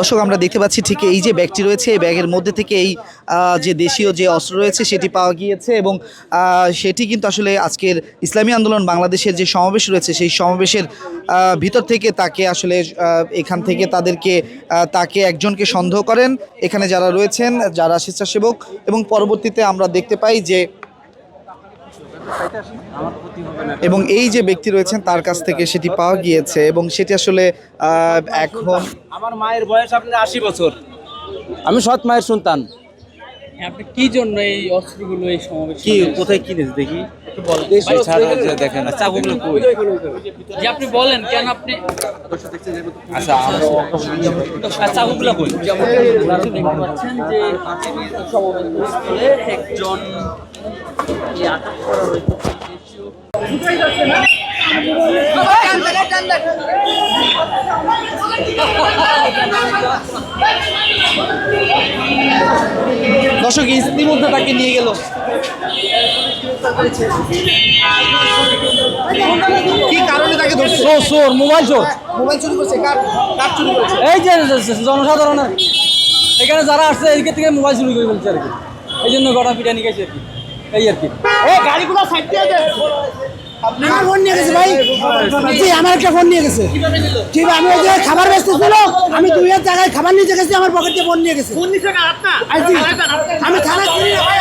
দর্শক আমরা দেখতে পাচ্ছি ঠিক এই যে ব্যাগটি রয়েছে এই ব্যাগের মধ্যে থেকে এই যে দেশীয় যে অস্ত্র রয়েছে সেটি পাওয়া গিয়েছে এবং সেটি কিন্তু আসলে আজকের ইসলামী আন্দোলন বাংলাদেশের যে সমাবেশ রয়েছে সেই সমাবেশের ভিতর থেকে তাকে আসলে এখান থেকে তাকে একজনকে সন্দেহ করেন এখানে যারা রয়েছেন যারা স্বেচ্ছাসেবক এবং পরবর্তীতে আমরা দেখতে পাই যে এবং এই যে ব্যক্তি রয়েছেন তার কাছ থেকে সেটি পাওয়া গিয়েছে এবং সেটি আসলে এখন আমার মায়ের বয়স আপনার 80 বছর। আমি সৎ মায়ের সন্তান। আপনি কি জন্য এই অস্ত্রগুলো এই সমাবেশ কি কোথায় কিনেছ দেখি একটু বল। দেখেন চাকুগুলো কই? যে আপনি বলেন কেন আপনি আচ্ছা চাকুগুলো কই? দেখতে পাচ্ছেন যে সমাবেশস্থলে একজন আটক করা হয়েছে দর্শক ইতিমধ্যে তাকে নিয়ে গেল কি কারণে তাকে ধরছে? চোর মোবাইল চোর। মোবাইল চুরি করছে কার চুরি করেছে? এই যে জনসাধারণের এখানে যারা আসছে এদিকে থেকে মোবাইল চুরি করে বলছে আর কি, এই জন্য গড়া পিটা নিয়ে গেছে আর কি, এই আর কি। এই গাড়িগুলো সাইড দিয়ে দে। আমার ফোন নিয়ে গেছে ভাই, জি আমার একটা ফোন নিয়ে গেছে। ঠিক আমি ওই যে খাবার ব্যস্ত ছিল, আমি 2 জায়গায় খাবার নিতে গেছি, আমার পকেট দিয়ে ফোন নিয়ে গেছে। ফোন নিছে কার আপনার? আমি থানা চিনি না ভাই।